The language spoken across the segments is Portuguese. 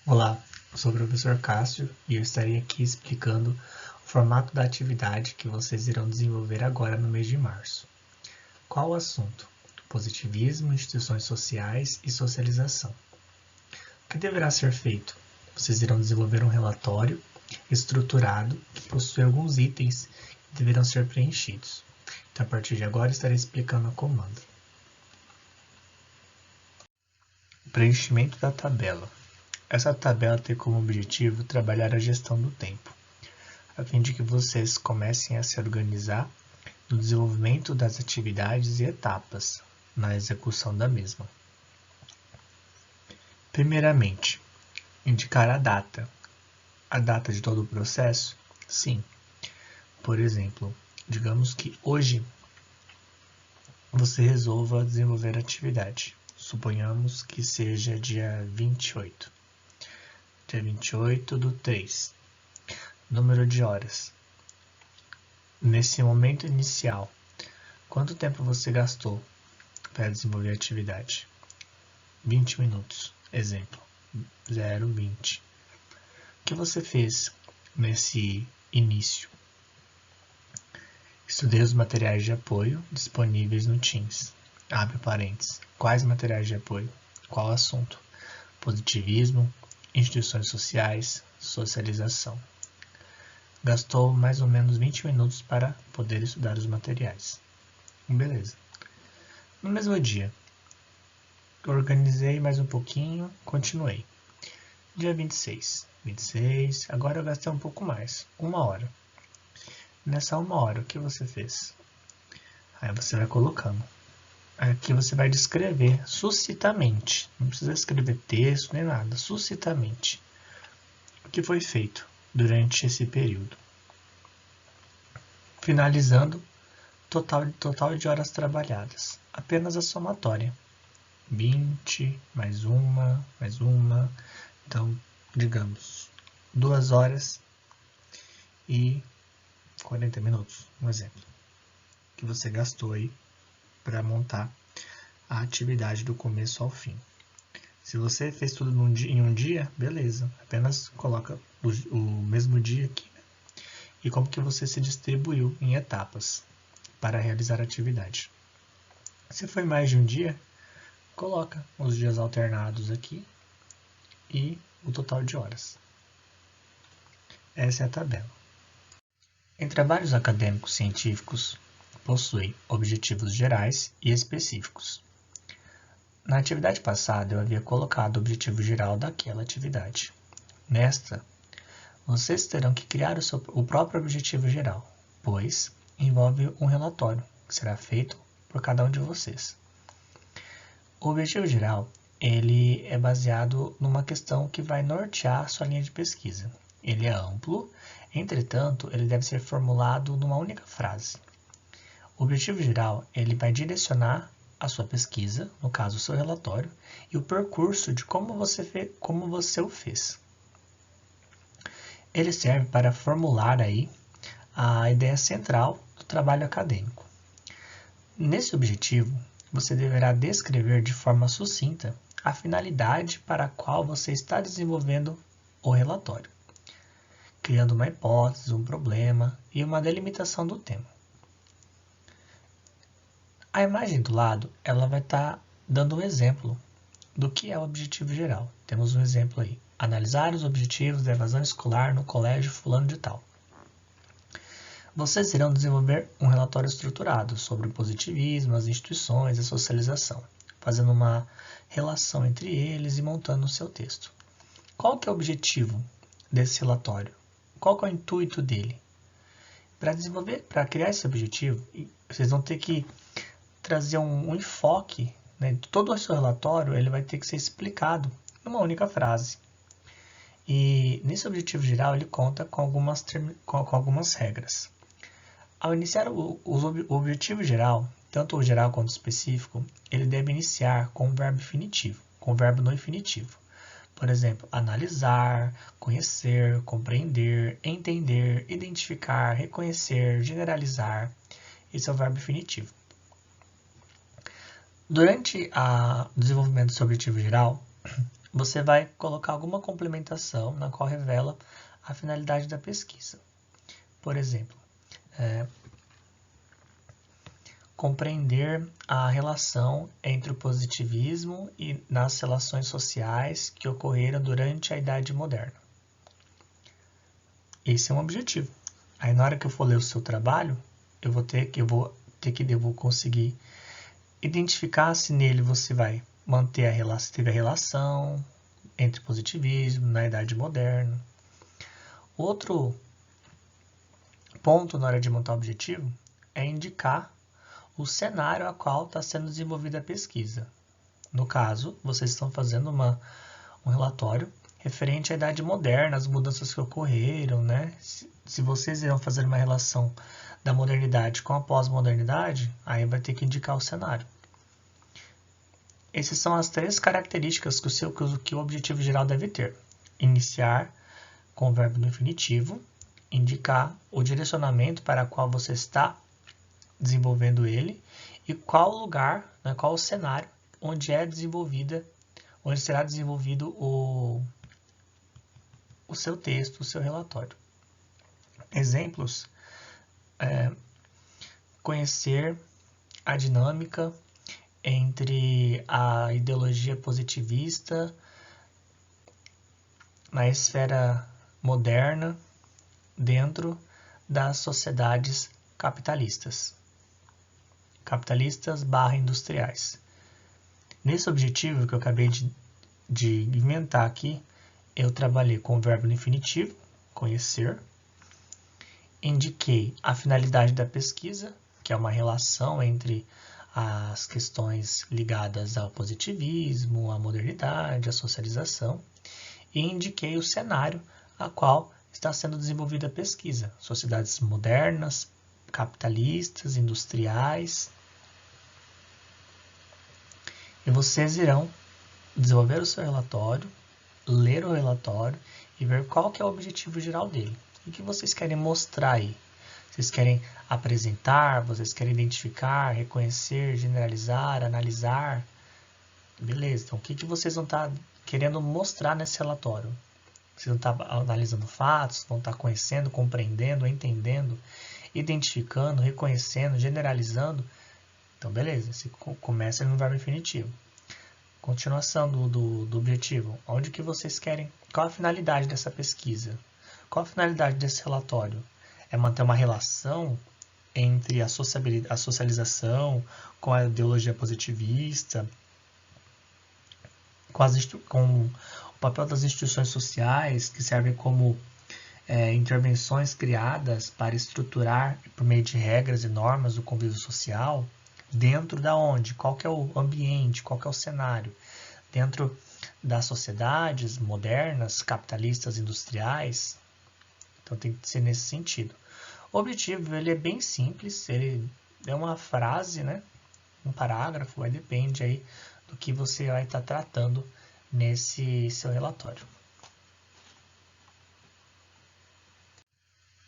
Olá, eu sou o professor Cássio e eu estarei aqui explicando o formato da atividade que vocês irão desenvolver agora no mês de março. Qual o assunto? Positivismo, instituições sociais e socialização. O que deverá ser feito? Vocês irão desenvolver um relatório estruturado que possui alguns itens que deverão ser preenchidos. Então, a partir de agora, estarei explicando a comanda. O preenchimento da tabela. Essa tabela tem como objetivo trabalhar a gestão do tempo, a fim de que vocês comecem a se organizar no desenvolvimento das atividades e etapas na execução da mesma. Primeiramente, indicar a data. A data de todo o processo? Sim. Por exemplo, digamos que hoje você resolva desenvolver a atividade. Suponhamos que seja dia 28. Dia 28/3. Número de horas. Nesse momento inicial, quanto tempo você gastou para desenvolver a atividade? 20 minutos. Exemplo. 0,20. O que você fez nesse início? Estudei os materiais de apoio disponíveis no Teams. Abre parênteses. Quais materiais de apoio? Qual assunto? Positivismo, instituições sociais, socialização. Gastou mais ou menos 20 minutos para poder estudar os materiais. Beleza. No mesmo dia, organizei mais um pouquinho, continuei. Dia 26. Agora eu gastei um pouco mais, 1 hora. Nessa 1 hora, o que você fez? Aí você vai colocando. Aqui você vai descrever sucintamente. Não precisa escrever texto nem nada, sucintamente. O que foi feito durante esse período. Finalizando, total de horas trabalhadas. Apenas a somatória. 20, mais uma. Então, digamos, 2 horas e 40 minutos, um exemplo, que você gastou aí para montar a atividade do começo ao fim. Se você fez tudo em um dia, beleza, apenas coloca o mesmo dia aqui, né? E como que você se distribuiu em etapas para realizar a atividade. Se foi mais de um dia, coloca os dias alternados aqui e o total de horas. Essa é a tabela. Em trabalhos acadêmicos científicos, possui objetivos gerais e específicos. Na atividade passada, eu havia colocado o objetivo geral daquela atividade. Nesta, vocês terão que criar o próprio objetivo geral, pois envolve um relatório que será feito por cada um de vocês. O objetivo geral ele é baseado numa questão que vai nortear a sua linha de pesquisa. Ele é amplo, entretanto, ele deve ser formulado numa única frase. O objetivo geral ele vai direcionar a sua pesquisa, no caso o seu relatório, e o percurso de como você o fez. Ele serve para formular aí a ideia central do trabalho acadêmico. Nesse objetivo, você deverá descrever de forma sucinta a finalidade para a qual você está desenvolvendo o relatório, criando uma hipótese, um problema e uma delimitação do tema. A imagem do lado, ela vai estar dando um exemplo do que é o objetivo geral. Temos um exemplo aí. Analisar os objetivos da evasão escolar no colégio fulano de tal. Vocês irão desenvolver um relatório estruturado sobre o positivismo, as instituições e a socialização, fazendo uma relação entre eles e montando o seu texto. Qual que é o objetivo desse relatório? Qual que é o intuito dele? Para criar esse objetivo, vocês vão ter que trazer um enfoque, né? Todo o seu relatório ele vai ter que ser explicado numa única frase. E nesse objetivo geral ele conta com algumas regras. Ao iniciar o objetivo geral, tanto o geral quanto o específico, ele deve iniciar com o verbo infinitivo, com o verbo no infinitivo. Por exemplo, analisar, conhecer, compreender, entender, identificar, reconhecer, generalizar. Esse é o verbo infinitivo. Durante o desenvolvimento do seu objetivo geral, você vai colocar alguma complementação na qual revela a finalidade da pesquisa. Por exemplo, compreender a relação entre o positivismo e nas relações sociais que ocorreram durante a Idade Moderna. Esse é um objetivo. Aí na hora que eu for ler o seu trabalho, eu vou conseguir identificar se nele você vai manter teve a relação entre positivismo na Idade Moderna. Outro ponto na hora de montar o objetivo é indicar o cenário a qual está sendo desenvolvida a pesquisa. No caso, vocês estão fazendo um relatório referente à Idade Moderna, as mudanças que ocorreram, né? Se vocês irão fazer uma relação da modernidade com a pós-modernidade, aí vai ter que indicar o cenário. Essas são as 3 características que o objetivo geral deve ter. Iniciar com o verbo no infinitivo, indicar o direcionamento para o qual você está desenvolvendo ele e qual lugar, né, qual o cenário onde será desenvolvido o seu texto, o seu relatório. Exemplos: conhecer a dinâmica entre a ideologia positivista na esfera moderna dentro das sociedades capitalistas /industriais. Nesse objetivo que eu acabei de inventar aqui, eu trabalhei com o verbo no infinitivo, conhecer, indiquei a finalidade da pesquisa, que é uma relação entre as questões ligadas ao positivismo, à modernidade, à socialização, e indiquei o cenário a qual está sendo desenvolvida a pesquisa, sociedades modernas, capitalistas, industriais. E vocês irão desenvolver o seu relatório, ler o relatório e ver qual que é o objetivo geral dele. O que vocês querem mostrar aí? Vocês querem apresentar, vocês querem identificar, reconhecer, generalizar, analisar? Beleza, então o que vocês vão estar querendo mostrar nesse relatório? Vocês vão estar analisando fatos, vão estar conhecendo, compreendendo, entendendo, identificando, reconhecendo, generalizando? Então, beleza, você começa no verbo infinitivo. Continuação do objetivo. Onde que vocês querem? Qual a finalidade dessa pesquisa? Qual a finalidade desse relatório? É manter uma relação entre a socialização com a ideologia positivista, com o papel das instituições sociais, que servem como intervenções criadas para estruturar, por meio de regras e normas, o convívio social. Dentro da onde? Qual que é o ambiente? Qual que é o cenário? Dentro das sociedades modernas, capitalistas, industriais. Então tem que ser nesse sentido. O objetivo ele é bem simples, ele é uma frase, né? Um parágrafo, aí depende aí do que você vai estar tratando nesse seu relatório.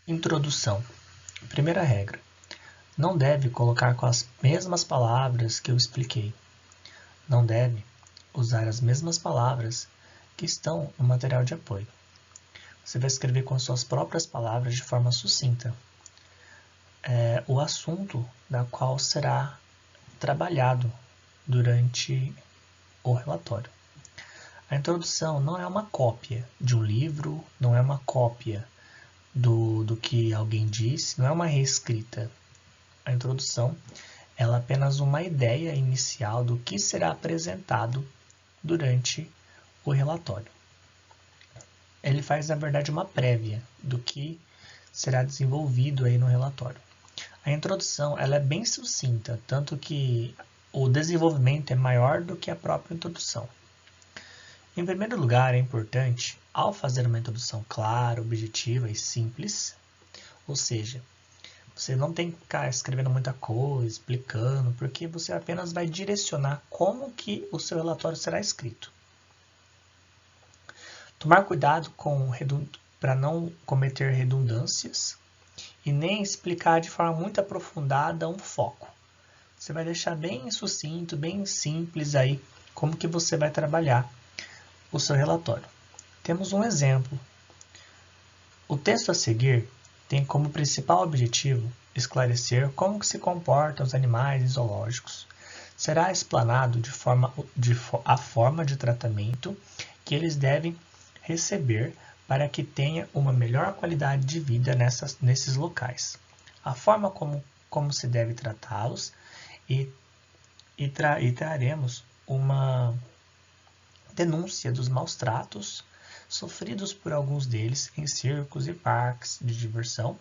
Introdução. Primeira regra. Não deve colocar com as mesmas palavras que eu expliquei. Não deve usar as mesmas palavras que estão no material de apoio. Você vai escrever com suas próprias palavras de forma sucinta o assunto da qual será trabalhado durante o relatório. A introdução não é uma cópia de um livro, não é uma cópia do que alguém disse, não é uma reescrita. A introdução ela é apenas uma ideia inicial do que será apresentado durante o relatório. Ele faz, na verdade, uma prévia do que será desenvolvido aí no relatório. A introdução ela é bem sucinta, tanto que o desenvolvimento é maior do que a própria introdução. Em primeiro lugar, é importante, ao fazer uma introdução clara, objetiva e simples, ou seja, você não tem que ficar escrevendo muita coisa, explicando, porque você apenas vai direcionar como que o seu relatório será escrito. Tomar cuidado para não cometer redundâncias e nem explicar de forma muito aprofundada um foco. Você vai deixar bem sucinto, bem simples aí, como que você vai trabalhar o seu relatório. Temos um exemplo. O texto a seguir tem como principal objetivo esclarecer como que se comportam os animais em zoológicos. Será explanado a forma de tratamento que eles devem receber para que tenha uma melhor qualidade de vida nesses locais. A forma como se deve tratá-los e traremos uma denúncia dos maus tratos sofridos por alguns deles em circos e parques de diversão,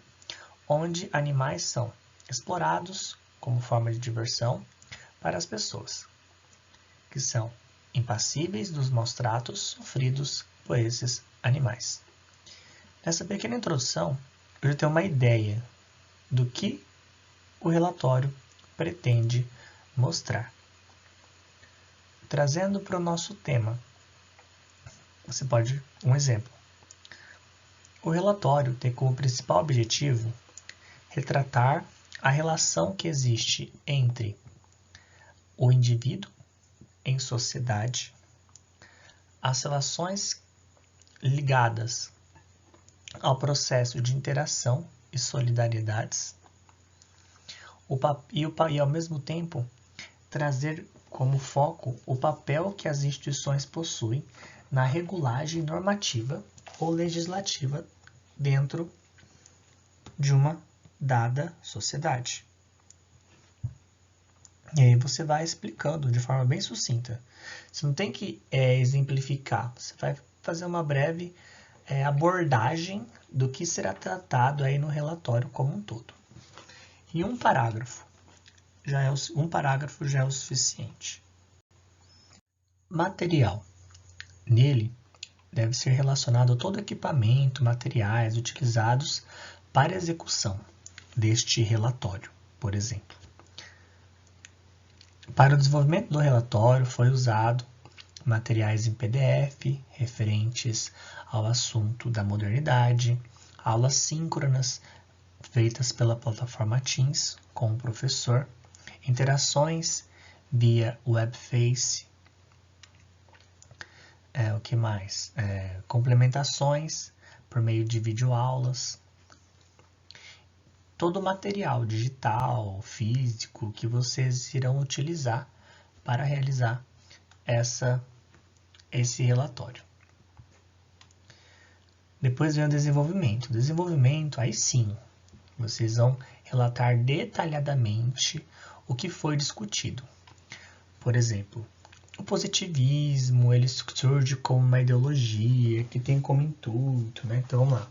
onde animais são explorados como forma de diversão para as pessoas, que são impassíveis dos maus tratos sofridos por esses animais. Nessa pequena introdução, eu já tenho uma ideia do que o relatório pretende mostrar. Trazendo para o nosso tema, um exemplo. O relatório tem como principal objetivo retratar a relação que existe entre o indivíduo em sociedade, as relações ligadas ao processo de interação e solidariedades, e ao mesmo tempo trazer como foco o papel que as instituições possuem na regulagem normativa ou legislativa dentro de uma dada sociedade. E aí você vai explicando de forma bem sucinta. Você não tem que exemplificar, você vai fazer uma breve abordagem do que será tratado aí no relatório como um todo. E um parágrafo já é o suficiente. Material. Nele deve ser relacionado a todo equipamento, materiais utilizados para execução deste relatório, por exemplo. Para o desenvolvimento do relatório foi usado materiais em PDF referentes ao assunto da modernidade, aulas síncronas feitas pela plataforma Teams com o professor, interações via Webface, o que mais? Complementações por meio de videoaulas, todo o material digital, físico, que vocês irão utilizar para realizar esse relatório. Depois vem o desenvolvimento. O desenvolvimento, aí sim, vocês vão relatar detalhadamente o que foi discutido. Por exemplo, o positivismo, ele surge como uma ideologia que tem como intuito, né? Então, vamos lá.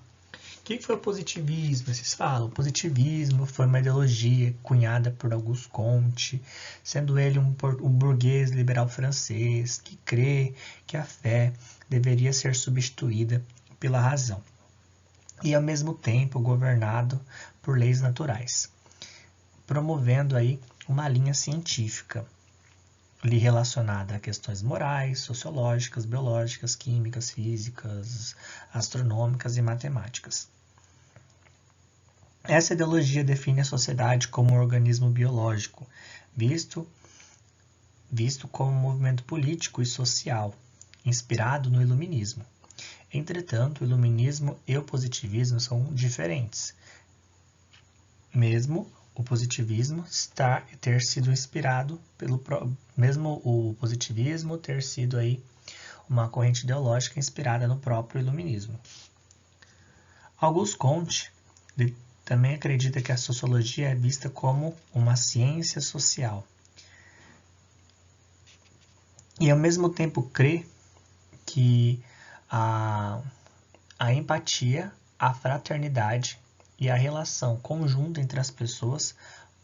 O que foi o positivismo? Vocês falam, o positivismo foi uma ideologia cunhada por Auguste Comte, sendo ele um burguês liberal francês que crê que a fé deveria ser substituída pela razão e, ao mesmo tempo, governado por leis naturais, promovendo aí uma linha científica relacionada a questões morais, sociológicas, biológicas, químicas, físicas, astronômicas e matemáticas. Essa ideologia define a sociedade como um organismo biológico, visto como um movimento político e social, inspirado no iluminismo. Entretanto, o iluminismo e o positivismo são diferentes. Mesmo o positivismo ter sido inspirado mesmo o positivismo ter sido aí uma corrente ideológica inspirada no próprio iluminismo. Auguste Comte também acredita que a sociologia é vista como uma ciência social e ao mesmo tempo crê que a empatia, a fraternidade e a relação conjunta entre as pessoas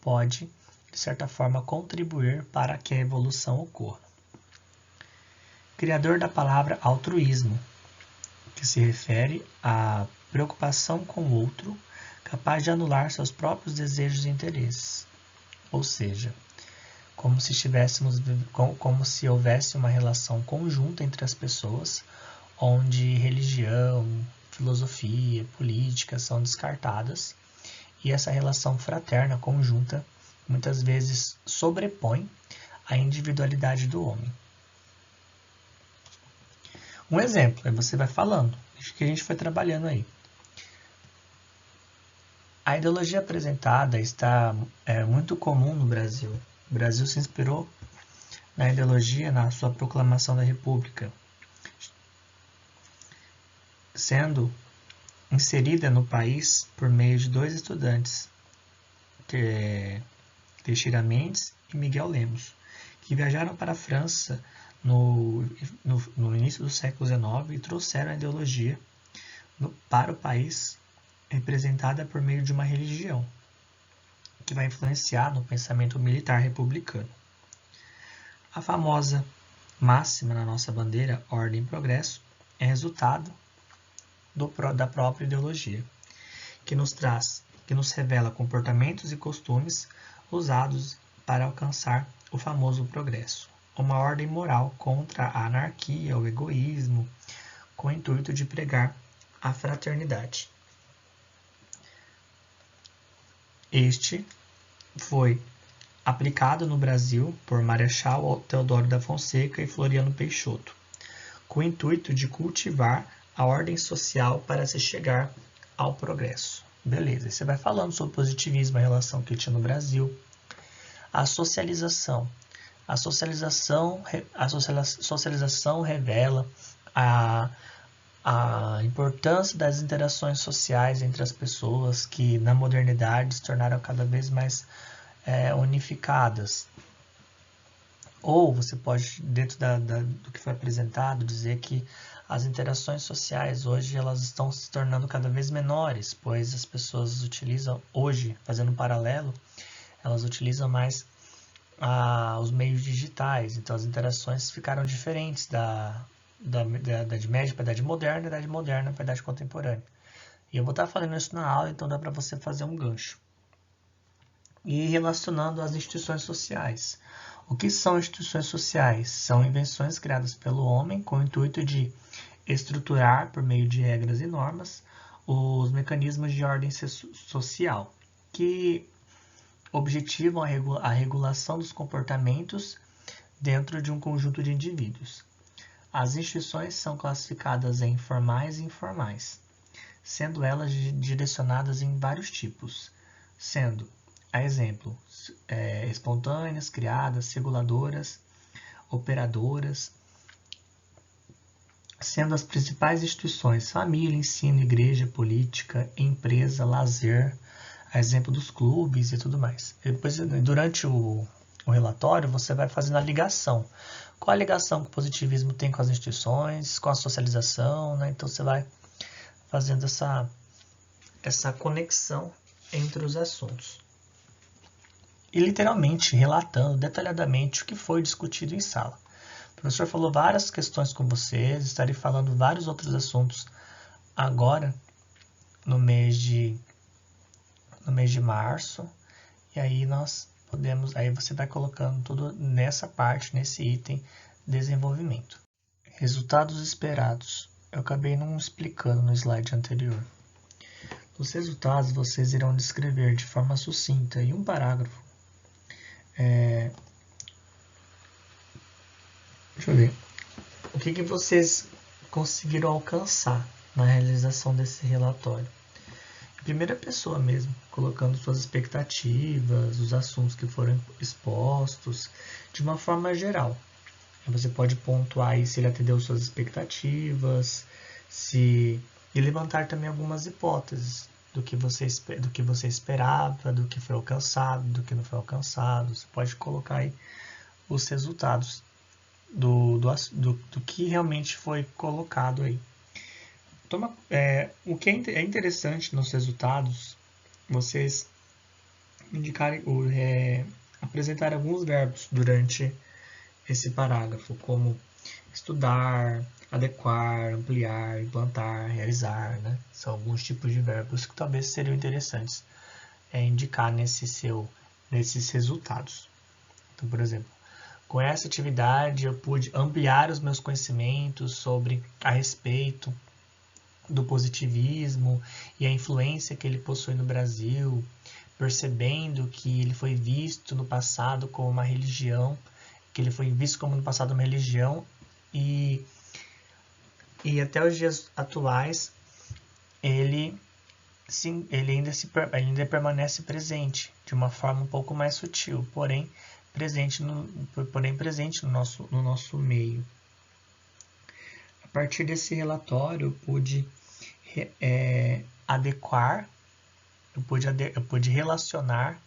pode, de certa forma, contribuir para que a evolução ocorra. Criador da palavra altruísmo, que se refere à preocupação com o outro, capaz de anular seus próprios desejos e interesses. Ou seja, como se houvesse uma relação conjunta entre as pessoas, onde religião, filosofia, política são descartadas, e essa relação fraterna conjunta muitas vezes sobrepõe a individualidade do homem. Um exemplo, aí você vai falando, o que a gente foi trabalhando aí. A ideologia apresentada está muito comum no Brasil. O Brasil se inspirou na ideologia na sua proclamação da República, sendo inserida no país por meio de dois estudantes, Teixeira Mendes e Miguel Lemos, que viajaram para a França no início do século XIX e trouxeram a ideologia para o país, representada por meio de uma religião, que vai influenciar no pensamento militar republicano. A famosa máxima na nossa bandeira, ordem e progresso, é resultado da própria ideologia, que nos revela comportamentos e costumes usados para alcançar o famoso progresso, uma ordem moral contra a anarquia, o egoísmo, com o intuito de pregar a fraternidade. Este foi aplicado no Brasil por Marechal Deodoro da Fonseca e Floriano Peixoto, com o intuito de cultivar a ordem social para se chegar ao progresso. Beleza, você vai falando sobre o positivismo, a relação que tinha no Brasil. A socialização. A socialização revela a importância das interações sociais entre as pessoas que na modernidade se tornaram cada vez mais unificadas. Ou você pode, dentro do que foi apresentado, dizer que as interações sociais hoje elas estão se tornando cada vez menores, pois as pessoas utilizam hoje, fazendo um paralelo, elas utilizam mais os meios digitais. Então as interações ficaram diferentes da Idade Média para a Idade Moderna, da Idade Moderna para a Idade Contemporânea. E eu vou estar falando isso na aula, então dá para você fazer um gancho. E relacionando às instituições sociais. O que são instituições sociais? São invenções criadas pelo homem com o intuito de estruturar, por meio de regras e normas, os mecanismos de ordem social, que objetivam a regulação dos comportamentos dentro de um conjunto de indivíduos. As instituições são classificadas em formais e informais, sendo elas direcionadas em vários tipos, sendo, a exemplo, espontâneas, criadas, reguladoras, operadoras, sendo as principais instituições família, ensino, igreja, política, empresa, lazer, a exemplo dos clubes e tudo mais. Depois, durante o relatório, você vai fazendo a ligação. Qual a ligação que o positivismo tem com as instituições, com a socialização, né? Então você vai fazendo essa conexão entre os assuntos. E literalmente relatando detalhadamente o que foi discutido em sala. O professor falou várias questões com vocês, estarei falando vários outros assuntos agora, no mês de março, e aí aí você vai colocando tudo nessa parte, nesse item, desenvolvimento. Resultados esperados. Eu acabei não explicando no slide anterior. Os resultados vocês irão descrever de forma sucinta em um parágrafo. Deixa eu ver. O que vocês conseguiram alcançar na realização desse relatório? Em primeira pessoa mesmo, colocando suas expectativas, os assuntos que foram expostos, de uma forma geral. Você pode pontuar aí se ele atendeu suas expectativas, e levantar também algumas hipóteses do que você esperava, do que foi alcançado, do que não foi alcançado. Você pode colocar aí os resultados do que realmente foi colocado aí. O que é interessante nos resultados, vocês indicarem, apresentar alguns verbos durante esse parágrafo, como estudar, adequar, ampliar, implantar, realizar, né? São alguns tipos de verbos que talvez seriam interessantes indicar nesses resultados. Então, por exemplo, com essa atividade eu pude ampliar os meus conhecimentos a respeito do positivismo e a influência que ele possui no Brasil, percebendo que ele foi visto no passado como uma religião, e E até os dias atuais, ele ainda permanece presente, de uma forma um pouco mais sutil, porém presente no nosso meio. A partir desse relatório, eu pude eu pude relacionar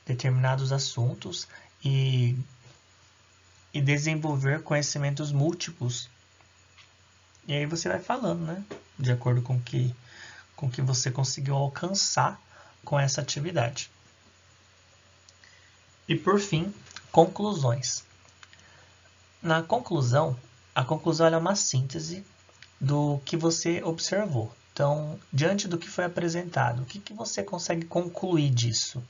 determinados assuntos e desenvolver conhecimentos múltiplos. E aí você vai falando, né? De acordo com que você conseguiu alcançar com essa atividade. E por fim, conclusões. A conclusão é uma síntese do que você observou. Então, diante do que foi apresentado, o que você consegue concluir disso?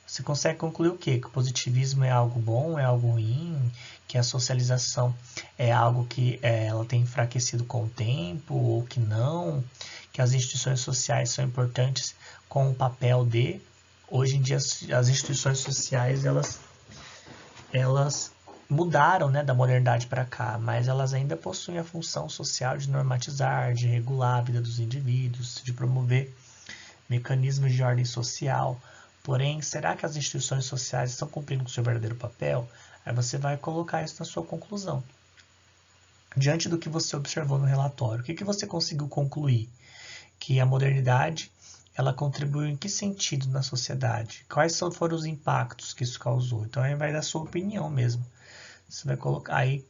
Você consegue concluir o quê? Que o positivismo é algo bom, é algo ruim, que a socialização é algo que ela tem enfraquecido com o tempo, ou que não, que as instituições sociais são importantes com o papel de... Hoje em dia, as instituições sociais, elas mudaram, né, da modernidade para cá, mas elas ainda possuem a função social de normatizar, de regular a vida dos indivíduos, de promover mecanismos de ordem social. Porém, será que as instituições sociais estão cumprindo com o seu verdadeiro papel? Aí você vai colocar isso na sua conclusão. Diante do que você observou no relatório, o que você conseguiu concluir? Que a modernidade, ela contribuiu em que sentido na sociedade? Quais foram os impactos que isso causou? Então, aí vai dar sua opinião mesmo. Você vai colocar aí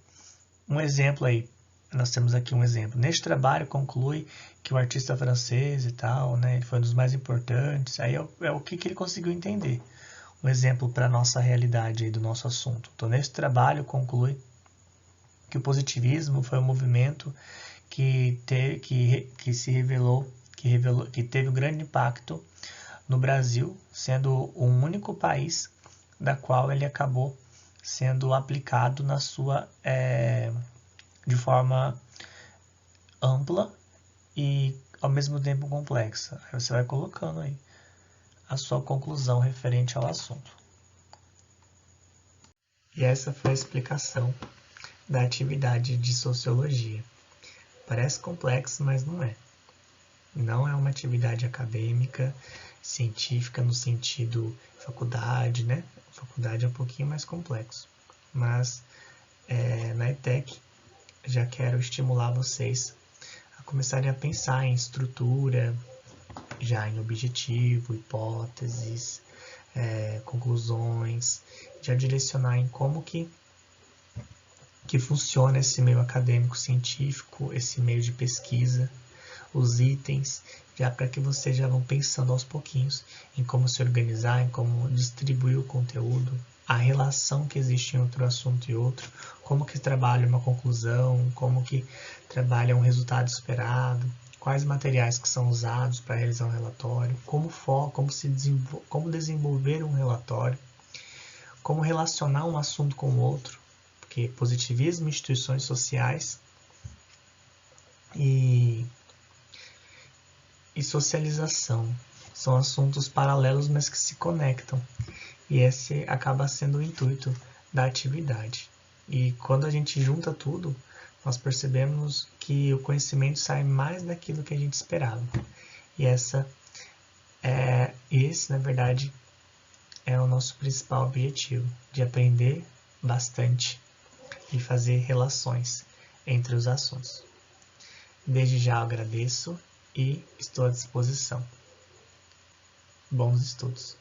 um exemplo aí. Nós temos aqui um exemplo. Neste trabalho conclui que o artista francês e tal, né, ele foi um dos mais importantes. Aí é o que ele conseguiu entender. Um exemplo para a nossa realidade aí do nosso assunto. Então, neste trabalho conclui que o positivismo foi um movimento que teve um grande impacto no Brasil, sendo o único país da qual ele acabou sendo aplicado de forma ampla e ao mesmo tempo complexa. Aí você vai colocando aí a sua conclusão referente ao assunto. E essa foi a explicação da atividade de sociologia. Parece complexo, mas não é. Não é uma atividade acadêmica, científica no sentido faculdade, né? Faculdade é um pouquinho mais complexo. Mas na ETEC já quero estimular vocês a começarem a pensar em estrutura, já em objetivo, hipóteses, conclusões, já direcionar em como que funciona esse meio acadêmico científico, esse meio de pesquisa, os itens, já para que vocês já vão pensando aos pouquinhos em como se organizar, em como distribuir o conteúdo, a relação que existe entre um assunto e outro, como que trabalha uma conclusão, como que trabalha um resultado esperado, quais materiais que são usados para realizar um relatório, como desenvolver um relatório, como relacionar um assunto com o outro, porque positivismo, instituições sociais e socialização são assuntos paralelos, mas que se conectam. E esse acaba sendo o intuito da atividade. E quando a gente junta tudo, nós percebemos que o conhecimento sai mais daquilo que a gente esperava. E esse, na verdade, é o nosso principal objetivo, de aprender bastante e fazer relações entre os assuntos. Desde já eu agradeço e estou à disposição. Bons estudos!